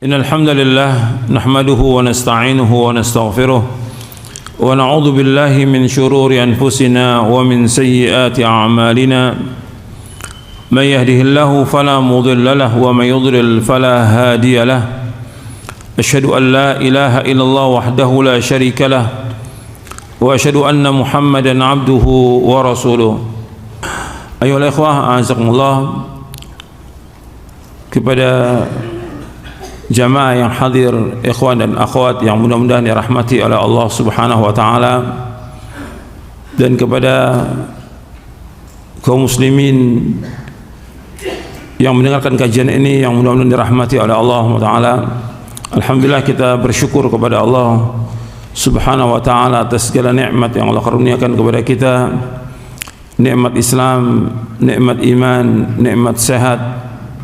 إن الحمد لله نحمده ونستعينه ونستغفره ونعوذ بالله من شرور أنفسنا ومن سيئات أعمالنا من يهده الله فلا مضل له ومن يضلل فلا هادي له أشهد أن لا إله إلا الله وحده لا شريك له وأشهد أن محمدا عبده ورسوله أيها الإخوة أعزكم الله kepada jamaah yang hadir, ikhwan dan akhwat yang mudah-mudahan dirahmati oleh Allah Subhanahu wa taala, dan kepada kaum muslimin yang mendengarkan kajian ini yang mudah-mudahan dirahmati oleh Allah Subhanahu wa taala. Alhamdulillah, kita bersyukur kepada Allah Subhanahu wa taala atas segala nikmat yang Allah karuniakan kepada kita. Nikmat Islam, nikmat iman, nikmat sehat,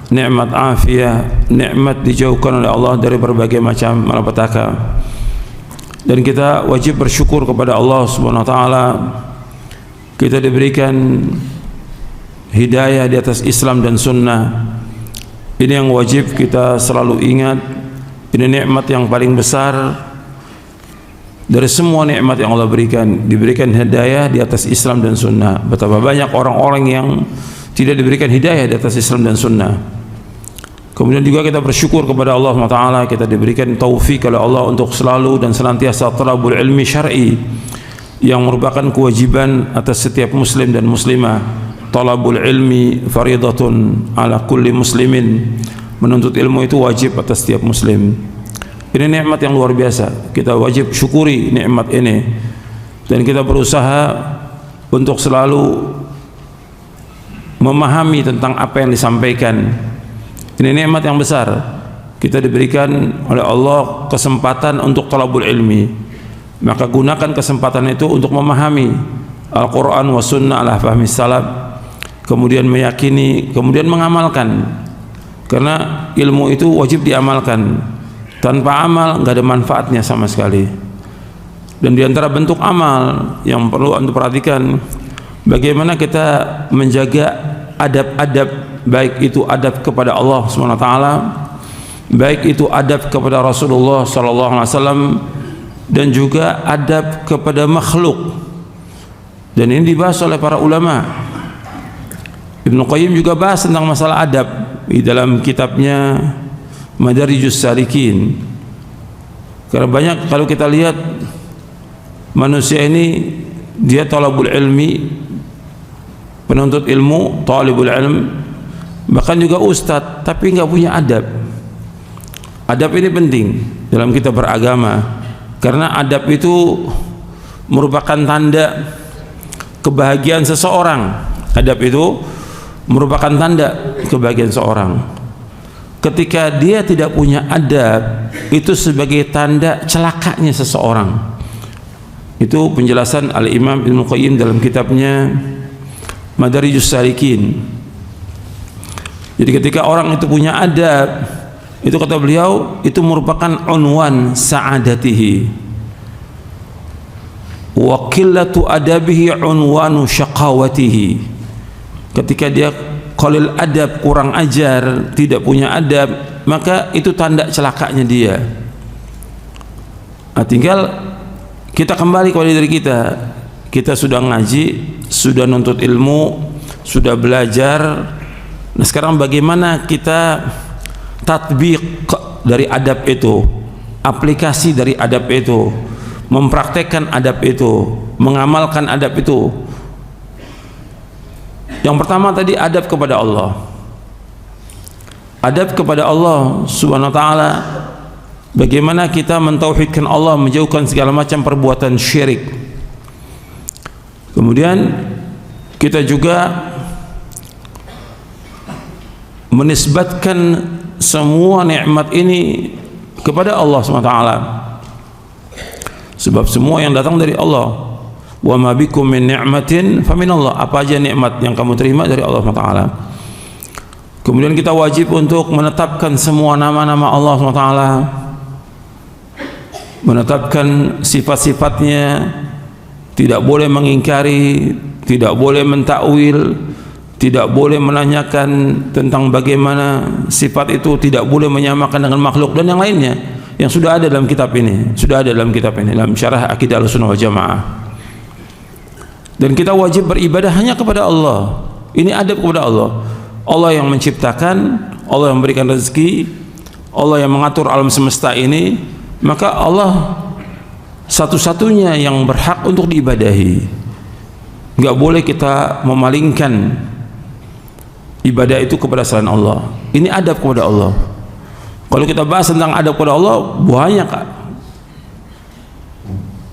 nikmat afiah, nikmat dijauhkan oleh Allah dari berbagai macam malapetaka. Dan kita wajib bersyukur kepada Allah Subhanahu wa taala. Kita diberikan hidayah di atas Islam dan sunnah. Ini yang wajib kita selalu ingat. Ini nikmat yang paling besar dari semua nikmat yang Allah berikan. Diberikan hidayah di atas Islam dan sunnah. Betapa banyak orang-orang yang tidak diberikan hidayah di atas Islam dan sunnah. Kemudian juga kita bersyukur kepada Allah SWT, kita diberikan taufik oleh Allah untuk selalu dan senantiasa talabul ilmi syar'i, yang merupakan kewajiban atas setiap muslim dan muslimah. Talabul ilmi faridatun ala kulli muslimin. Menuntut ilmu itu wajib atas setiap muslim. Ini nikmat yang luar biasa. Kita wajib syukuri nikmat ini, dan kita berusaha untuk selalu memahami tentang apa yang disampaikan. Ini nikmat yang besar. Kita diberikan oleh Allah kesempatan untuk talabul ilmi, maka gunakan kesempatan itu untuk memahami Al-Quran wa sunnah ala fahmi salaf, kemudian meyakini, kemudian mengamalkan. Karena ilmu itu wajib diamalkan. Tanpa amal nggak ada manfaatnya sama sekali. Dan diantara bentuk amal yang perlu Anda perhatikan, bagaimana kita menjaga adab-adab, baik itu adab kepada Allah SWT, baik itu adab kepada Rasulullah SAW, dan juga adab kepada makhluk. Dan ini dibahas oleh para ulama. Ibnu Qayyim juga bahas tentang masalah adab di dalam kitabnya Madarijus Salikin. Karena banyak, kalau kita lihat manusia ini, dia talabul ilmi, penuntut ilmu, talibul ilm, bahkan juga ustadz, tapi nggak punya adab. Adab ini penting dalam kita beragama, karena adab itu merupakan tanda kebahagiaan seseorang. Adab itu merupakan tanda kebahagiaan seseorang. Ketika dia tidak punya adab, itu sebagai tanda celakanya seseorang. Itu penjelasan Al-Imam Ibnu Qayyim dalam kitabnya Madarijus Salikin. Jadi ketika orang itu punya adab, itu kata beliau, itu merupakan unwan sa'adatihi. Wa qillatu adabihi unwanu syaqawatihi. Ketika dia qalil adab, kurang ajar, tidak punya adab, maka itu tanda celakanya dia. Nah, tinggal kita kembali kepada diri kita. Kita sudah ngaji, sudah nuntut ilmu, sudah belajar. Nah, sekarang bagaimana kita tatbiq dari adab itu, aplikasi dari adab itu, mempraktekkan adab itu, mengamalkan adab itu. Yang pertama tadi, adab kepada Allah. Adab kepada Allah Subhanahu wa taala, bagaimana kita mentauhidkan Allah, menjauhkan segala macam perbuatan syirik. Kemudian kita juga menisbatkan semua nikmat ini kepada Allah SWT, sebab semua yang datang dari Allah. Wa ma bikum min ni'matin fa min Allah. Apa aja nikmat yang kamu terima dari Allah SWT. Kemudian kita wajib untuk menetapkan semua nama-nama Allah SWT, menetapkan sifat-sifatnya, tidak boleh mengingkari, tidak boleh mentakwil, tidak boleh menanyakan tentang bagaimana sifat itu, tidak boleh menyamakan dengan makhluk dan yang lainnya yang sudah ada dalam kitab ini, dalam syarah Aqidah Ahlussunnah wal Jamaah. Dan kita wajib beribadah hanya kepada Allah. Ini adab kepada Allah. Allah yang menciptakan, Allah yang memberikan rezeki, Allah yang mengatur alam semesta ini, maka Allah satu-satunya yang berhak untuk diibadahi. Enggak boleh kita memalingkan ibadah itu kepada selain Allah. Ini adab kepada Allah. Kalau kita bahas tentang adab kepada Allah, banyak, Kak.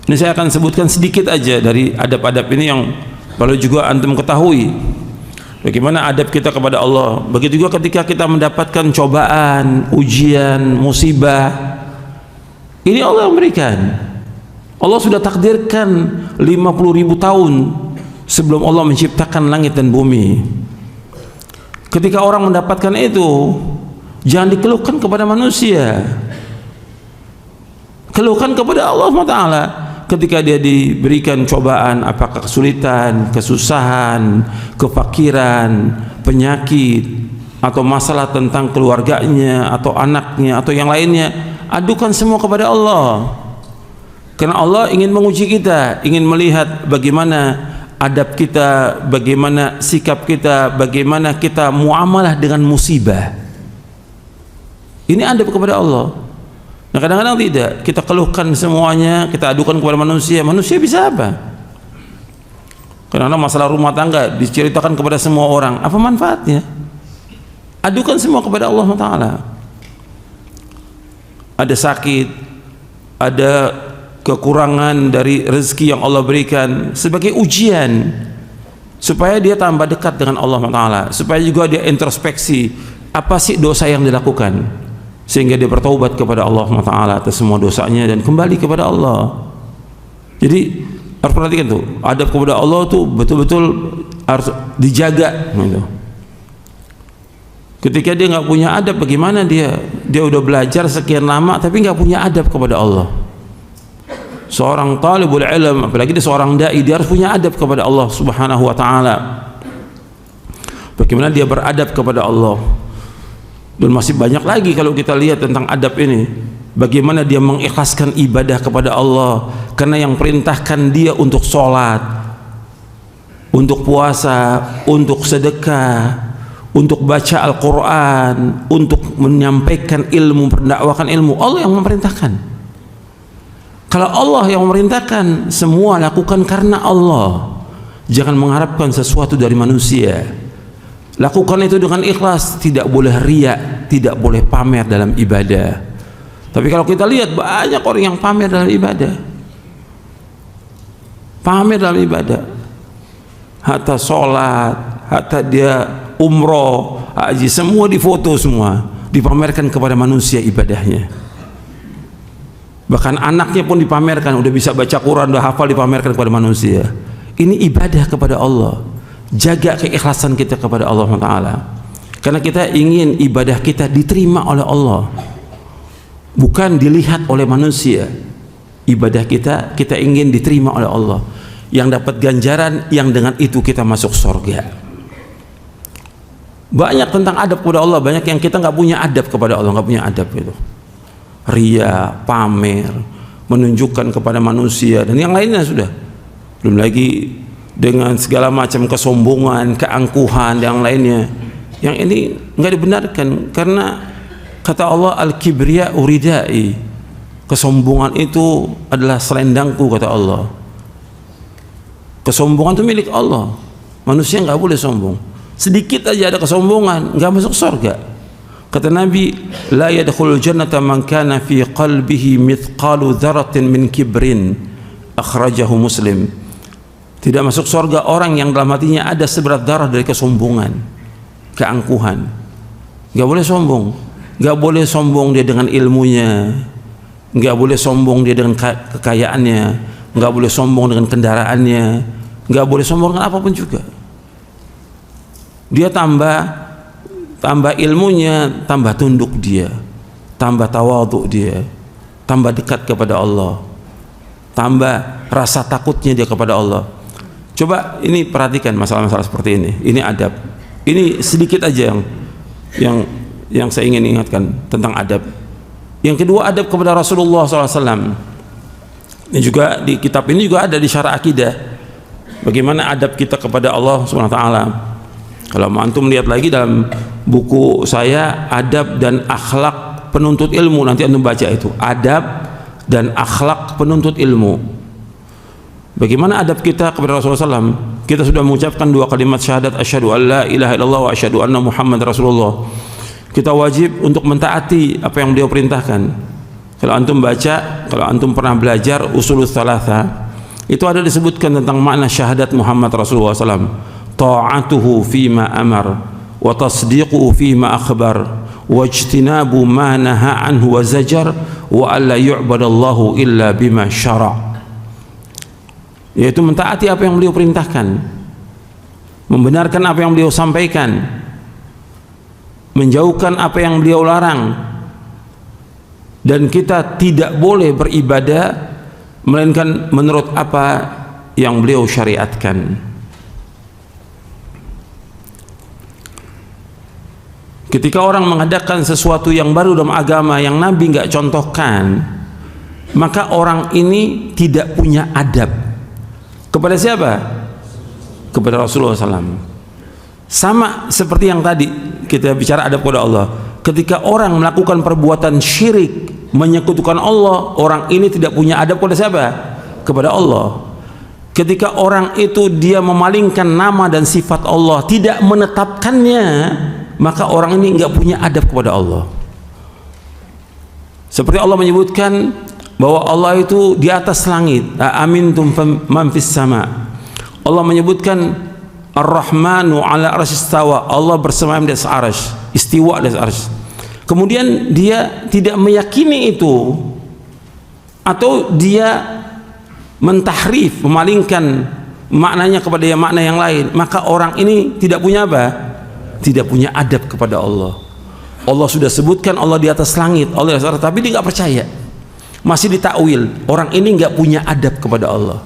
Ini saya akan sebutkan sedikit aja dari adab-adab ini yang perlu juga antum ketahui. Bagaimana adab kita kepada Allah. Begitu juga ketika kita mendapatkan cobaan, ujian, musibah. Ini Allah yang berikan. Allah sudah takdirkan 50.000 tahun sebelum Allah menciptakan langit dan bumi. Ketika orang mendapatkan itu, jangan dikeluhkan kepada manusia, keluhkan kepada Allah SWT. Ketika dia diberikan cobaan, apakah kesulitan, kesusahan, kefakiran, penyakit, atau masalah tentang keluarganya, atau anaknya, atau yang lainnya, adukan semua kepada Allah. Karena Allah ingin menguji kita, ingin melihat bagaimana adab kita, bagaimana sikap kita, bagaimana kita muamalah dengan musibah. Ini adab kepada Allah. Nah, kadang-kadang tidak, kita keluhkan semuanya, kita adukan kepada manusia. Manusia bisa apa? Kadang-kadang masalah rumah tangga diceritakan kepada semua orang, apa manfaatnya? Adukan semua kepada Allah Ta'ala. Ada sakit, ada kekurangan dari rezeki yang Allah berikan sebagai ujian supaya dia tambah dekat dengan Allah Ta'ala, supaya juga dia introspeksi apa sih dosa yang dilakukan, sehingga dia bertaubat kepada Allah Ta'ala atas semua dosanya dan kembali kepada Allah. Jadi harus perhatikan tuh, adab kepada Allah tuh betul-betul harus dijaga gitu. Ketika dia nggak punya adab, bagaimana dia udah belajar sekian lama tapi nggak punya adab kepada Allah. Seorang talibul ilm, apalagi dia seorang dai, dia harus punya adab kepada Allah Subhanahu wa Ta'ala. Bagaimana dia beradab kepada Allah. Dan masih banyak lagi kalau kita lihat tentang adab ini. Bagaimana dia mengikhlaskan ibadah kepada Allah, karena yang perintahkan dia untuk sholat, untuk puasa, untuk sedekah, untuk baca Al-Quran, untuk menyampaikan ilmu, mendakwakan ilmu, Allah yang memerintahkan. Kalau Allah yang memerintahkan, semua lakukan karena Allah. Jangan mengharapkan sesuatu dari manusia. Lakukan itu dengan ikhlas, tidak boleh riya, tidak boleh pamer dalam ibadah. Tapi kalau kita lihat banyak orang yang pamer dalam ibadah. Pamer dalam ibadah. Hatta sholat, hatta dia umroh, haji, semua difoto semua, dipamerkan kepada manusia ibadahnya. Bahkan anaknya pun dipamerkan, udah bisa baca Quran, udah hafal, dipamerkan kepada manusia. Ini ibadah kepada Allah. Jaga keikhlasan kita kepada Allah Ta'ala, karena kita ingin ibadah kita diterima oleh Allah, bukan dilihat oleh manusia. Ibadah kita ingin diterima oleh Allah, yang dapat ganjaran, yang dengan itu kita masuk surga. Banyak tentang adab kepada Allah, banyak yang kita nggak punya adab kepada Allah, nggak punya adab itu. Ria, pamer, menunjukkan kepada manusia dan yang lainnya sudah. Belum lagi dengan segala macam kesombongan, keangkuhan, yang lainnya. Yang ini nggak dibenarkan, karena kata Allah, al-kibriya uridai, kesombongan itu adalah selendangku, kata Allah. Kesombongan itu milik Allah. Manusia nggak boleh sombong. Sedikit aja ada kesombongan, nggak masuk surga. Kata Nabi, la yadkhulul jannata man kana fi qalbihi mithqalu dzarratin min kibrin, akhrajahu Muslim. Tidak masuk surga orang yang dalam hatinya ada seberat darah dari kesombongan, keangkuhan. Nggak boleh sombong. Nggak boleh sombong dia dengan ilmunya, nggak boleh sombong dia dengan kekayaannya, nggak boleh sombong dengan kendaraannya, nggak boleh sombong dengan apapun juga. Dia tambah ilmunya, tambah tunduk dia, tambah tawadhu dia, tambah dekat kepada Allah, tambah rasa takutnya dia kepada Allah. Coba ini perhatikan masalah-masalah seperti ini. Ini adab. Ini sedikit aja yang saya ingin ingatkan tentang adab. Yang kedua, adab kepada Rasulullah SAW. Ini juga di kitab ini juga ada di Syarah Akidah. Bagaimana adab kita kepada Allah SWT. Kalau antum lihat lagi dalam buku saya, Adab dan Akhlak Penuntut Ilmu, nanti antum baca itu, Adab dan Akhlak Penuntut Ilmu. Bagaimana adab kita kepada Rasulullah SAW? Kita sudah mengucapkan 2 kalimat syahadat, asyhadu an la ilaha illallah wa asyhadu anna Muhammad Rasulullah. Kita wajib untuk mentaati apa yang beliau perintahkan. Kalau antum baca, kalau antum pernah belajar Ushulus Tsalatsa, itu ada disebutkan tentang makna syahadat Muhammad Rasulullah SAW. Ta'atuhu fima amar wa tasdiquhu fima akhbar wa ijtinabu ma naha anhu wa zajar wa alla yu'badallahu illa bima syara'. Yaitu mentaati apa yang beliau perintahkan, membenarkan apa yang beliau sampaikan, menjauhkan apa yang beliau larang, dan kita tidak boleh beribadah melainkan menurut apa yang beliau syariatkan. Ketika orang mengadakan sesuatu yang baru dalam agama yang Nabi nggak contohkan, maka orang ini tidak punya adab. Kepada siapa? Kepada Rasulullah SAW. Sama seperti yang tadi kita bicara adab kepada Allah. Ketika orang melakukan perbuatan syirik, menyekutukan Allah, orang ini tidak punya adab kepada siapa? Kepada Allah. Ketika orang itu dia memalingkan nama dan sifat Allah, tidak menetapkannya, maka orang ini enggak punya adab kepada Allah. Seperti Allah menyebutkan bahwa Allah itu di atas langit, amintum man fis sama. Allah menyebutkan Ar-Rahmanu 'ala arsy istawa, Allah bersemayam di atas arsy, istiwa di atas arsy. Kemudian dia tidak meyakini itu, atau dia mentahrif, memalingkan maknanya kepada makna yang lain, maka orang ini tidak punya apa? Tidak punya adab kepada Allah. Allah sudah sebutkan Allah di atas langit, Allah di atas arsy, tapi dia nggak percaya, masih ditakwil. Orang ini nggak punya adab kepada Allah.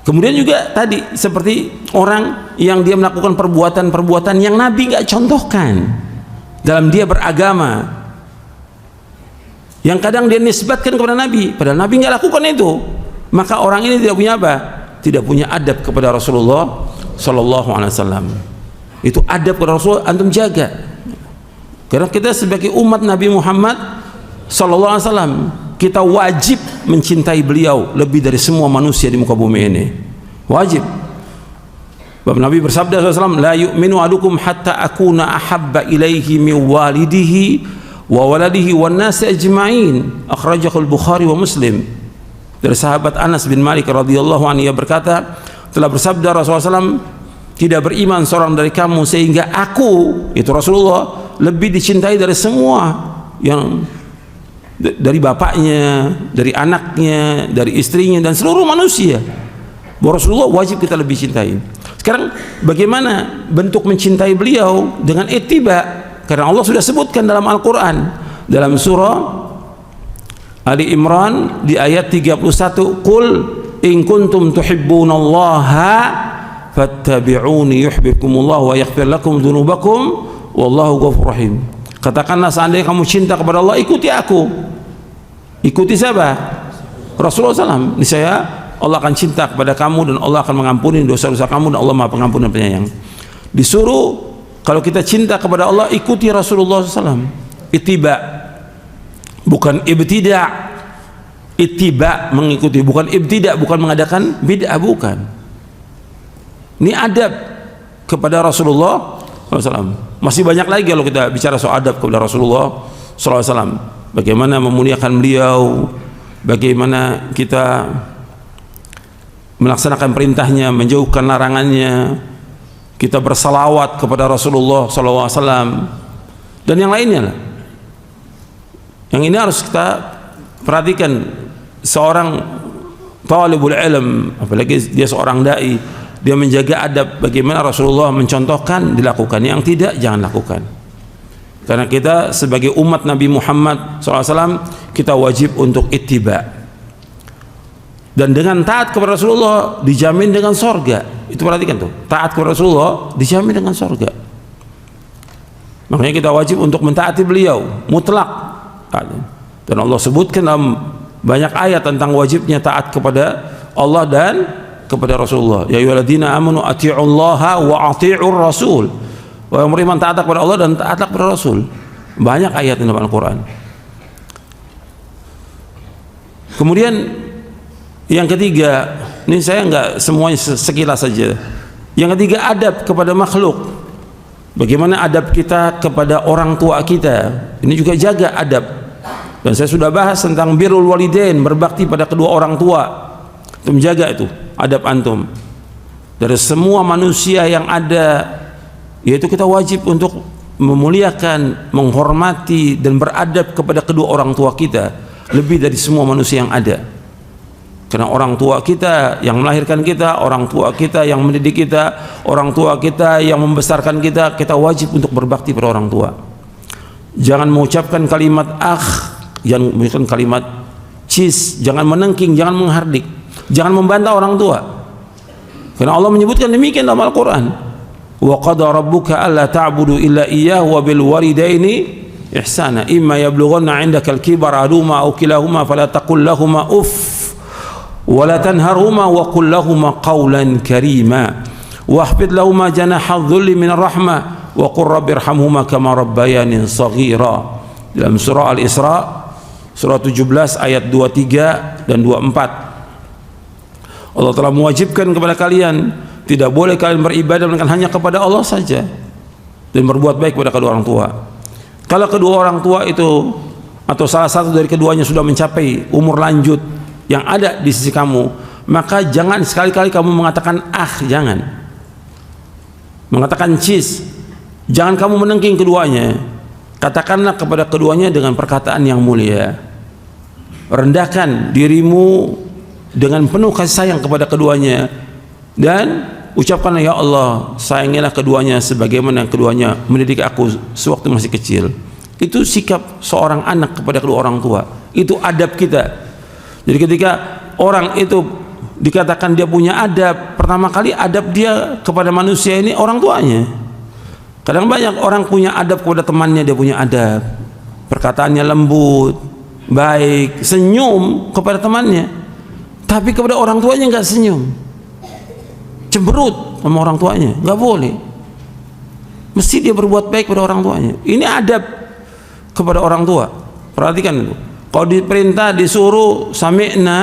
Kemudian juga tadi seperti orang yang dia melakukan perbuatan-perbuatan yang Nabi nggak contohkan dalam dia beragama, yang kadang dia nisbatkan kepada Nabi, padahal Nabi nggak lakukan itu, maka orang ini tidak punya apa? Tidak punya adab kepada Rasulullah Sallallahu Alaihi Wasallam. Itu adab kepada Rasulullah antum jaga, karena kita sebagai umat Nabi Muhammad Sallallahu Alaihi Wasallam, kita wajib mencintai beliau lebih dari semua manusia di muka bumi ini. Wajib. Bapak Nabi bersabda SAW, la yu'minu ahadukum hatta akuna ahabba ilaihi min walidihi wa waladihi wan nasi ajma'in. Akhrajahu al-Bukhari wa Muslim. Dari sahabat Anas bin Malik radhiyallahu anhu, ia berkata, telah bersabda Rasulullah SAW, tidak beriman seorang dari kamu sehingga aku, itu Rasulullah, lebih dicintai dari semua, yang dari bapaknya, dari anaknya, dari istrinya, dan seluruh manusia. Bahwa Rasulullah wajib kita lebih cintai. Sekarang bagaimana bentuk mencintai beliau? Dengan ittiba. Karena Allah sudah sebutkan dalam Al-Quran, dalam surah Ali Imran di ayat 31, Qul in kuntum tuhibbunallaha fattabi'uni yuhibbukumullah wa yaghfir lakum dzunubakum wallahu ghafurur rahim. Katakanlah, seandainya kamu cinta kepada Allah, ikuti aku. Ikuti siapa? Rasulullah SAW. Niscaya Allah akan cinta kepada kamu dan Allah akan mengampuni dosa-dosa kamu, dan Allah Maha Pengampun dan Penyayang. Disuruh kalau kita cinta kepada Allah, ikuti Rasulullah SAW. Ittiba, bukan ibtida'. Ittiba, mengikuti, bukan ibtida', bukan mengadakan bid'ah, bukan. Ini adab kepada Rasulullah SAW. Masih banyak lagi kalau kita bicara soal adab kepada Rasulullah SAW. Bagaimana memuliakan beliau, bagaimana kita melaksanakan perintahnya, menjauhkan larangannya, kita bersalawat kepada Rasulullah SAW, dan yang lainnya lah. Yang ini harus kita perhatikan. Seorang talibul ilm, apalagi dia seorang dai, dia menjaga adab, bagaimana Rasulullah mencontohkan, dilakukan. Yang tidak, jangan lakukan. Karena kita sebagai umat Nabi Muhammad SAW, kita wajib untuk ittiba. Dan dengan taat kepada Rasulullah dijamin dengan sorga. Itu perhatikan tuh, taat kepada Rasulullah dijamin dengan sorga. Makanya kita wajib untuk mentaati beliau mutlak. Dan Allah sebutkan dalam banyak ayat tentang wajibnya taat kepada Allah dan kepada Rasulullah. Ya ayyuhalladzina amanu atti'ullaha wa atti'ur rasul. Wahai beriman, taatlah kepada Allah dan taatlah kepada Rasul. Banyak ayat dalam Al-Quran. Kemudian yang ketiga, ini saya enggak semuanya sekilas saja. Yang ketiga, adab kepada makhluk. Bagaimana adab kita kepada orang tua kita? Ini juga jaga adab. Dan saya sudah bahas tentang birrul walidain, berbakti pada kedua orang tua. Antum jaga itu adab antum. Dari semua manusia yang ada, yaitu kita wajib untuk memuliakan, menghormati dan beradab kepada kedua orang tua kita lebih dari semua manusia yang ada. Karena orang tua kita yang melahirkan kita, orang tua kita yang mendidik kita, orang tua kita yang membesarkan kita, kita wajib untuk berbakti pada orang tua. Jangan mengucapkan kalimat jangan mengucapkan kalimat cis, jangan menengking, jangan menghardik, jangan membantah orang tua. Karena Allah menyebutkan demikian dalam Al-Quran. Wa qada rabbuka alla ta'budu illa iyyahu wa bil walidaini ihsana imma yablughanna 'indaka al-kibara ahaduhuma aw kilahuma fala taqul lahumā uff wa la tanharhuma wa qul lahumā qawlan karīmā wahfid lahumā janaha adh-dhulli minar rahmah wa qur rabbirhamhumā kamā rabbayani shaghīrā. Dalam surah Al-Isra surah 17 ayat 23 dan 24, Allah telah mewajibkan kepada kalian, tidak boleh kalian beribadah melainkan hanya kepada Allah saja, dan berbuat baik kepada kedua orang tua. Kalau kedua orang tua itu atau salah satu dari keduanya sudah mencapai umur lanjut yang ada di sisi kamu, maka jangan sekali-kali kamu mengatakan jangan mengatakan cis, jangan kamu menengking keduanya. Katakanlah kepada keduanya dengan perkataan yang mulia. Rendahkan dirimu dengan penuh kasih sayang kepada keduanya, dan ucapkanlah, ya Allah, sayangilah keduanya sebagaimana keduanya mendidik aku sewaktu masih kecil. Itu sikap seorang anak kepada kedua orang tua. Itu adab kita. Jadi ketika orang itu dikatakan dia punya adab, pertama kali adab dia kepada manusia ini orang tuanya. Kadang banyak orang punya adab kepada temannya, dia punya adab, perkataannya lembut, baik, senyum kepada temannya. Tapi kepada orang tuanya nggak senyum, cemberut sama orang tuanya, nggak boleh. Mesti dia berbuat baik pada orang tuanya. Ini adab kepada orang tua. Perhatikan itu. Kalau diperintah, disuruh, sami'na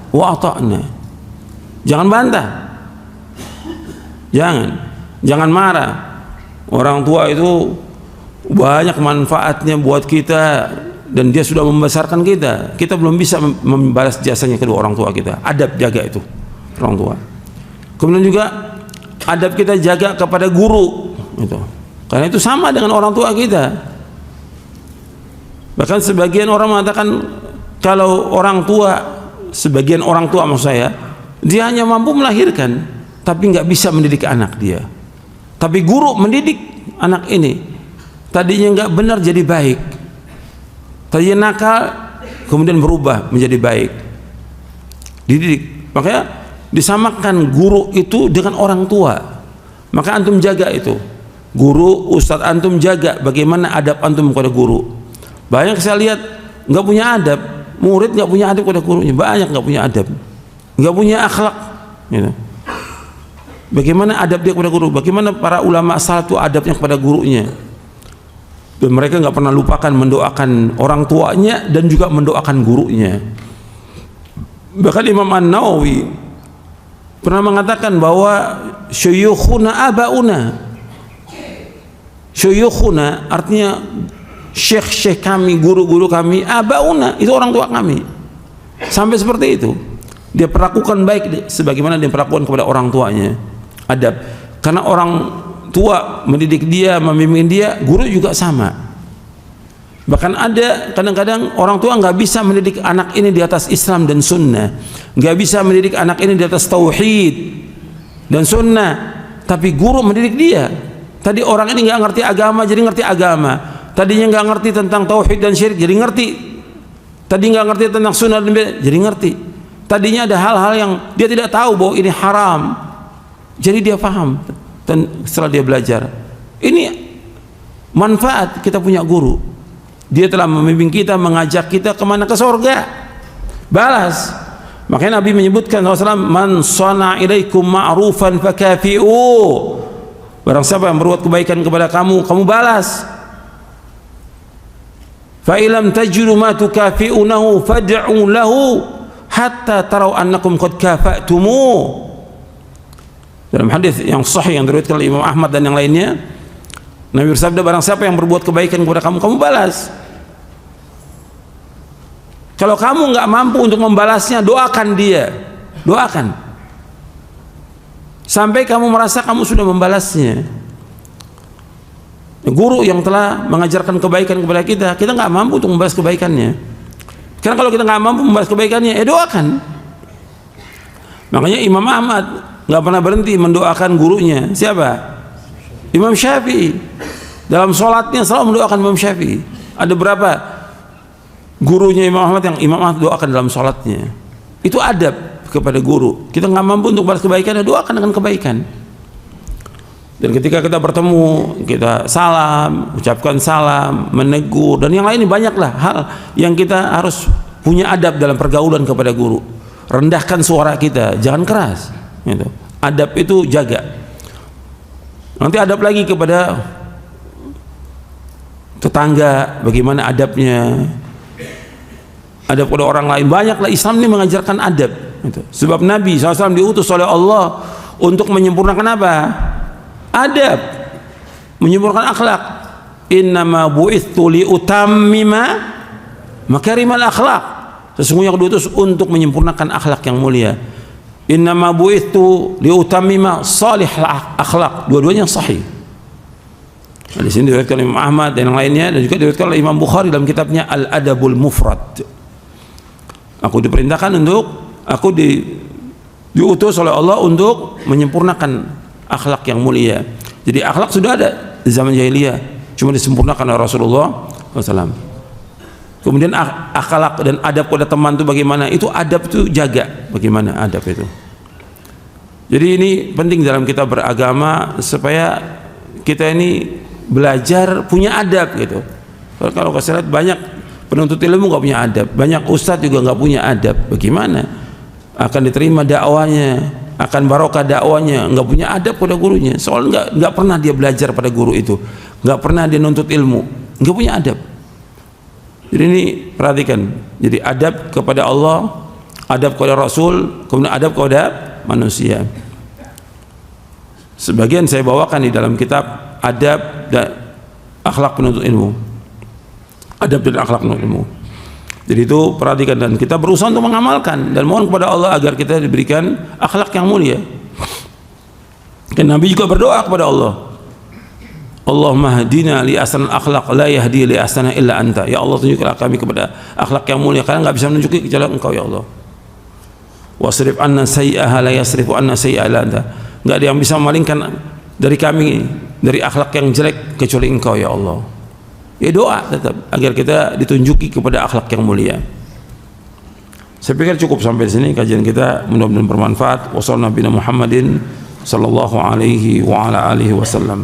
wa ata'na. Jangan bantah, jangan marah. Orang tua itu banyak manfaatnya buat kita, dan dia sudah membesarkan kita. Kita belum bisa membalas jasanya kedua orang tua kita. Adab jaga itu orang tua. Kemudian juga adab kita jaga kepada guru itu. Karena itu sama dengan orang tua kita. Bahkan sebagian orang mengatakan kalau orang tua, sebagian orang tua maksud saya, dia hanya mampu melahirkan tapi nggak bisa mendidik anak dia. Tapi guru mendidik anak ini, tadinya nggak benar jadi baik, tadinya nakal kemudian berubah menjadi baik, dididik. Makanya disamakan guru itu dengan orang tua. Maka antum jaga itu, guru, ustadz antum jaga bagaimana adab antum kepada guru. Banyak saya lihat nggak punya adab, murid nggak punya adab kepada gurunya, banyak nggak punya adab, nggak punya akhlak gitu. Bagaimana adab dia kepada guru, bagaimana para ulama salaf itu adabnya kepada gurunya. Dan mereka nggak pernah lupakan mendoakan orang tuanya dan juga mendoakan gurunya. Bahkan Imam An-Nawawi pernah mengatakan bahwa syuyukhuna abauna. Syuyukhuna artinya syekh-syekh kami, guru-guru kami, abauna itu orang tua kami. Sampai seperti itu. Dia perlakukan baik sebagaimana dia perlakukan kepada orang tuanya. Adab. Karena orang tua mendidik dia, membimbing dia, guru juga sama. Bahkan ada kadang-kadang orang tua nggak bisa mendidik anak ini di atas Islam dan Sunnah, nggak bisa mendidik anak ini di atas Tauhid dan Sunnah, tapi guru mendidik dia. Tadi orang ini nggak ngerti agama jadi ngerti agama, tadinya nggak ngerti tentang Tauhid dan Syirik jadi ngerti, tadi nggak ngerti tentang Sunnah dan jadi ngerti, tadinya ada hal-hal yang dia tidak tahu bahwa ini haram, jadi dia paham. Dan setelah dia belajar, ini manfaat kita punya guru. Dia telah membimbing kita, mengajak kita kemana? Ke surga. Balas. Makanya Nabi menyebutkan SAW, man sana ilaikum ma'rufan fakafi'u. Barang siapa yang berbuat kebaikan kepada kamu, kamu balas. Fa ilam tajidu ma tukafi'unahu fad'u lahu hatta tarau annakum qad kafa'tumu. Dalam hadis yang sahih yang diriwayatkan oleh Imam Ahmad dan yang lainnya, Nabi bersabda, barang siapa yang berbuat kebaikan kepada kamu, kamu balas. Kalau kamu nggak mampu untuk membalasnya, doakan dia, doakan sampai kamu merasa kamu sudah membalasnya. Guru yang telah mengajarkan kebaikan kepada kita, kita nggak mampu untuk membalas kebaikannya. Karena kalau kita nggak mampu membalas kebaikannya, doakan. Makanya Imam Ahmad nggak pernah berhenti mendoakan gurunya. Siapa? Imam Syafi'i. Dalam sholatnya selalu mendoakan Imam Syafi'i. Ada berapa gurunya Imam Ahmad yang Imam Ahmad doakan dalam sholatnya? Itu adab kepada guru. Kita nggak mampu untuk balas kebaikan, doakan dengan kebaikan. Dan ketika kita bertemu, kita salam, ucapkan salam, menegur, dan yang lainnya banyaklah hal yang kita harus punya adab dalam pergaulan kepada guru. Rendahkan suara kita, jangan keras. Gitu. Adab itu jaga. Nanti adab lagi kepada tetangga, bagaimana adabnya. Adab kepada orang lain, banyaklah. Islam ini mengajarkan adab. Gitu. Sebab Nabi SAW diutus oleh Allah untuk menyempurnakan apa? Adab, menyempurnakan akhlak. Innama bu'ithu liutammima makarimal akhlak. Sesungguhnya aku diutus untuk menyempurnakan akhlak yang mulia. Innama bu'ithu liutammima salihal akhlak. Dua-duanya sahih. Nah, di sini diriwayatkan oleh Imam Ahmad dan yang lainnya, dan juga diriwayatkan oleh Imam Bukhari dalam kitabnya Al-Adabul Mufrad. Aku diperintahkan aku diutus oleh Allah untuk menyempurnakan akhlak yang mulia. Jadi akhlak sudah ada di zaman jahiliyah, cuma disempurnakan oleh Rasulullah SAW. Kemudian akhlak dan adab pada teman itu bagaimana? Itu adab itu jaga, bagaimana adab itu. Jadi ini penting dalam kita beragama, supaya kita ini belajar punya adab gitu. Kalau saya lihat banyak penuntut ilmu nggak punya adab, banyak ustadz juga nggak punya adab. Bagaimana akan diterima dakwanya, akan barokah dakwanya? Nggak punya adab pada gurunya. Soalnya nggak pernah dia belajar pada guru itu, nggak pernah dia nuntut ilmu, nggak punya adab. Jadi ini perhatikan. Jadi adab kepada Allah, adab kepada Rasul, kemudian adab kepada manusia. Sebagian saya bawakan di dalam kitab Adab dan Akhlak Penuntut Ilmu. Adab dan akhlak penuntut ilmu. Jadi itu perhatikan, dan kita berusaha untuk mengamalkan dan mohon kepada Allah agar kita diberikan akhlak yang mulia. Dan Nabi juga berdoa kepada Allah, Allahumma hadina li ahsanil akhlaq la yahdi li ahsana illa anta. Ya Allah, tunjukkanlah kami kepada akhlak yang mulia, karena nggak bisa menunjuki kecuali Engkau ya Allah. Wasrif anna sayyi'aha la yasrifu anna sayyi'a illa anta. Nggak ada yang bisa memalingkan dari kami dari akhlak yang jelek kecuali Engkau ya Allah. Ya doa tetap agar kita ditunjuki kepada akhlak yang mulia. Saya pikir cukup sampai di sini kajian kita, mudah-mudahan bermanfaat. Wassallallahu Muhammadin sallallahu alaihi wa ala alihi wasallam.